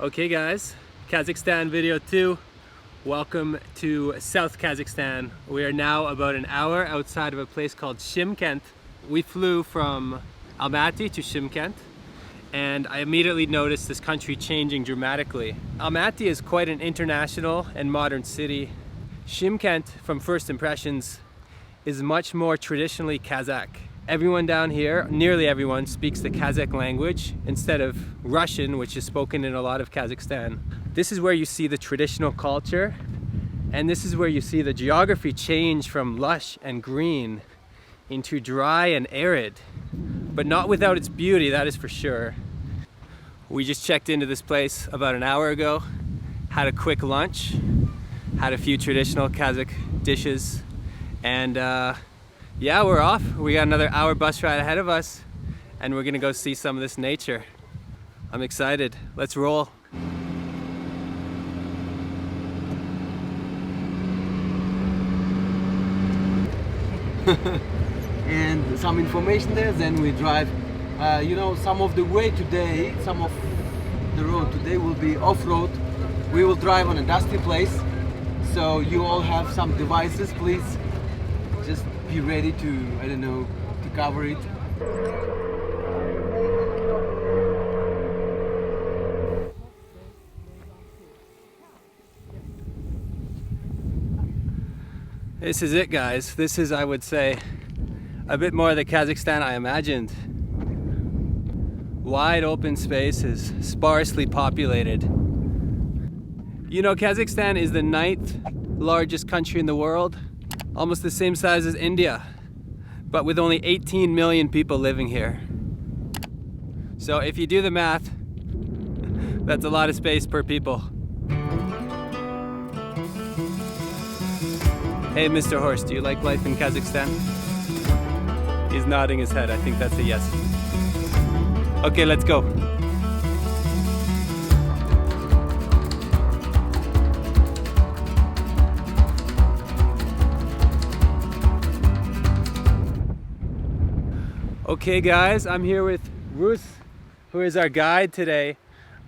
Okay guys, Kazakhstan video 2. Welcome to South Kazakhstan. We are now about an hour outside of a place called Shymkent. We flew from Almaty to Shymkent and I immediately noticed this country changing dramatically. Almaty is quite an international and modern city. Shymkent, from first impressions, is much more traditionally Kazakh. Everyone down here, nearly everyone, speaks the Kazakh language instead of Russian, which is spoken in a lot of Kazakhstan. This is where you see the traditional culture, and this is where you see the geography change from lush and green into dry and arid, but not without its beauty, that is for sure. We just checked into this place about an hour ago, had a quick lunch, had a few traditional Kazakh dishes, and yeah, we're off. We got another hour bus ride ahead of us and we're gonna go see some of this nature. I'm excited. Let's roll. And some information there, then we drive. Some of the way today, some of the road today will be off-road. We will drive on a dusty place, so you all have some devices, please just be ready to, to cover it. This is it, guys. This is, I would say, a bit more the Kazakhstan I imagined. Wide open spaces, sparsely populated. You know, Kazakhstan is the 9th largest country in the world, almost the same size as India, but with only 18 million people living here. So if you do the math, that's a lot of space per people. Hey, Mr. Horse, do you like life in Kazakhstan? He's nodding his head. I think that's a yes. Okay, let's go. Okay guys, I'm here with Rus, who is our guide today.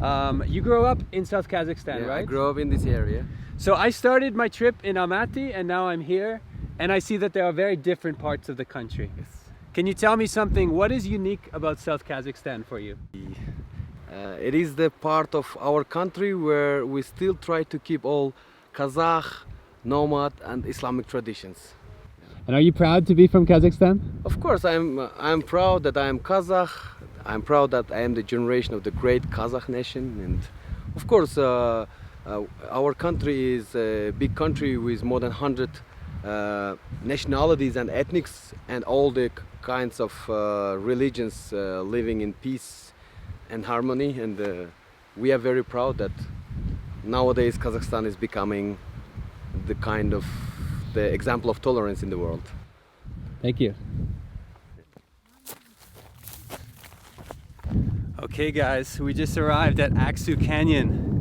You grew up in South Kazakhstan, Yeah, right? I grew up in this area. So I started my trip in Almaty and now I'm here and I see that there are very different parts of the country. Yes. Can you tell me something, what is unique about South Kazakhstan for you? It is the part of our country where we still try to keep all Kazakh, nomad and Islamic traditions. And are you proud to be from Kazakhstan? Of course, I'm proud that I am Kazakh. I'm proud that I am the generation of the great Kazakh nation. And of course, our country is a big country with more than 100 nationalities and ethnics and all the kinds of religions living in peace and harmony. And we are very proud that nowadays Kazakhstan is becoming the example of tolerance in the world. Thank you. Okay guys, we just arrived at Aksu Canyon.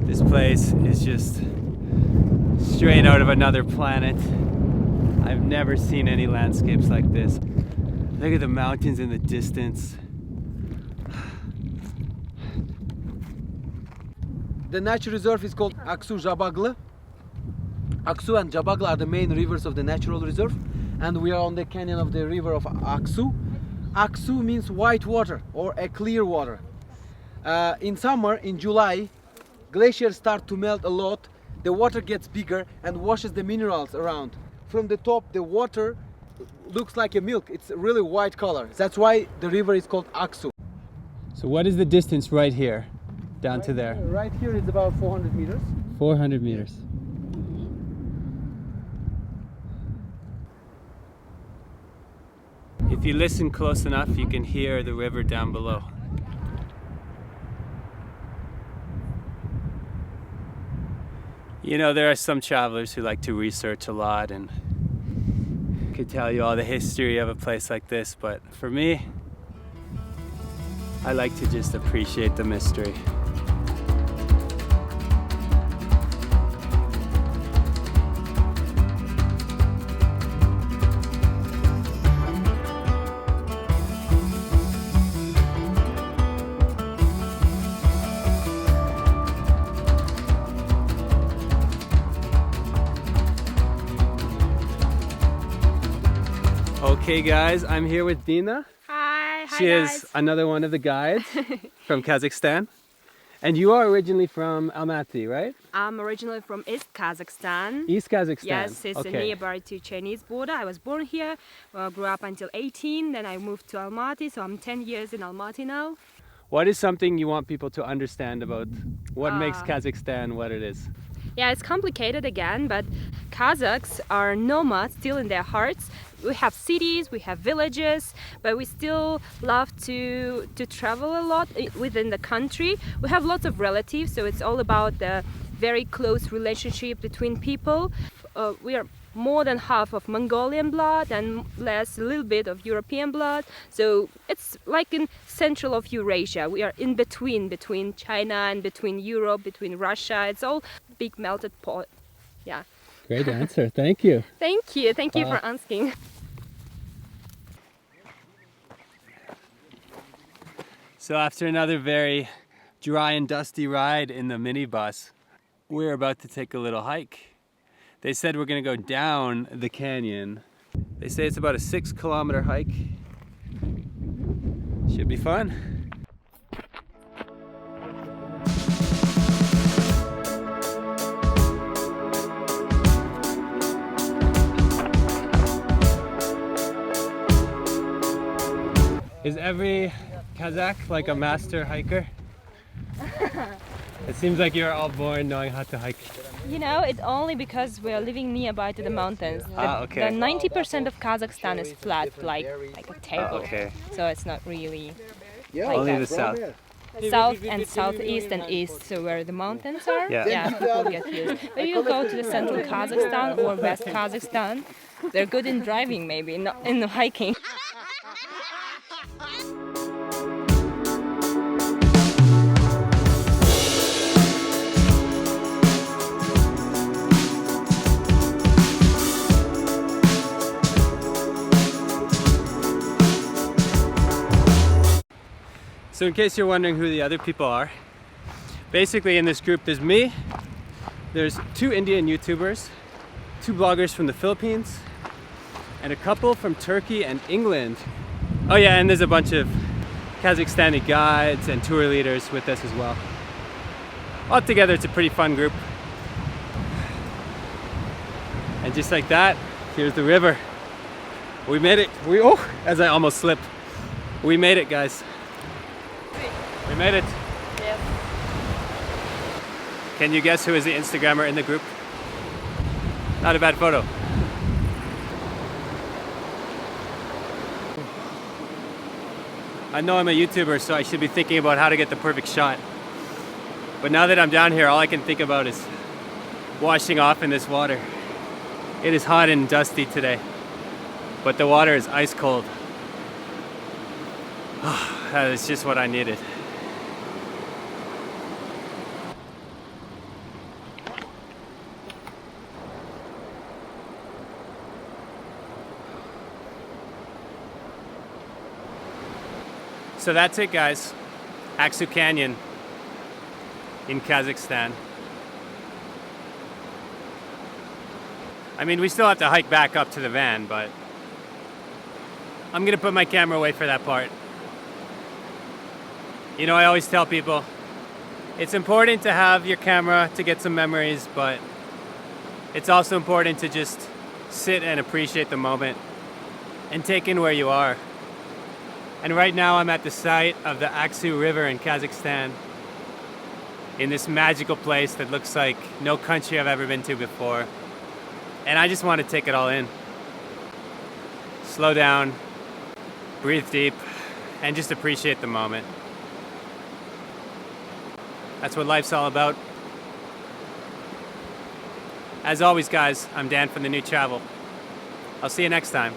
This place is just straight out of another planet. I've never seen any landscapes like this. Look at the mountains in the distance. The natural reserve is called aksu-zhabagly. Aksu and Zhabagly are the main rivers of the natural reserve, and we are on the canyon of the river of Aksu. Aksu means white water or a clear water. In summer, in July, glaciers start to melt a lot. The water gets bigger and washes the minerals around. From the top, the water looks like a milk. It's a really white color. That's why the river is called Aksu. So what is the distance right here, down to there? Right here is about 400 meters. 400 meters. If you listen close enough, you can hear the river down below. You know, there are some travelers who like to research a lot and could tell you all the history of a place like this, but for me, I like to just appreciate the mystery. Okay guys, I'm here with Dina. Hi She guys. is another one of the guides from Kazakhstan. And you are originally from Almaty, right? I'm originally from East Kazakhstan. East Kazakhstan. Yes, it's okay. nearby to Chinese border. I was born here, grew up until 18, then I moved to Almaty, so I'm 10 years in Almaty now. What is something you want people to understand about what makes Kazakhstan what it is? Yeah, it's complicated again, but Kazakhs are nomads still in their hearts. We have cities, we have villages, but we still love to travel a lot within the country. We have lots of relatives, so it's all about the very close relationship between people. We are more than half of Mongolian blood and a little bit of European blood. So it's like in central of Eurasia. We are in between China and between Europe, between Russia. It's all big melted pot. Yeah. Great answer. Thank you. Thank you. Thank you for asking. So after another very dry and dusty ride in the minibus, we're about to take a little hike. They said we're gonna go down the canyon. They say it's about a 6-kilometer hike. Should be fun. Is every Kazakh like a master hiker? It seems like you're all born knowing how to hike. You know, it's only because we're living nearby to the mountains. Okay. The 90% of Kazakhstan is flat, like a table. Okay. So it's not really Only like the south. south and southeast and east. So where the mountains are, Yeah. people get used. But you go to the central Kazakhstan or west Kazakhstan, they're good in driving maybe, not in hiking. So in case you're wondering who the other people are, basically in this group there's me, there's 2 Indian YouTubers, 2 bloggers from the Philippines, and a couple from Turkey and England. Oh yeah, and there's a bunch of Kazakhstani guides and tour leaders with us as well. Altogether it's a pretty fun group. And just like that, here's the river. We made it. As I almost slipped. We made it, guys. We made it. Yes. Can you guess who is the Instagrammer in the group? Not a bad photo. I know I'm a YouTuber, so I should be thinking about how to get the perfect shot. But now that I'm down here, all I can think about is washing off in this water. It is hot and dusty today, but the water is ice cold. That is just what I needed. So that's it, guys. Aksu Canyon in Kazakhstan. I mean, we still have to hike back up to the van, but I'm gonna put my camera away for that part. You know, I always tell people, it's important to have your camera to get some memories, but it's also important to just sit and appreciate the moment and take in where you are. And right now I'm at the site of the Aksu River in Kazakhstan, in this magical place that looks like no country I've ever been to before. And I just want to take it all in. Slow down, breathe deep, and just appreciate the moment. That's what life's all about. As always, guys, I'm Dan from The New Travel. I'll see you next time.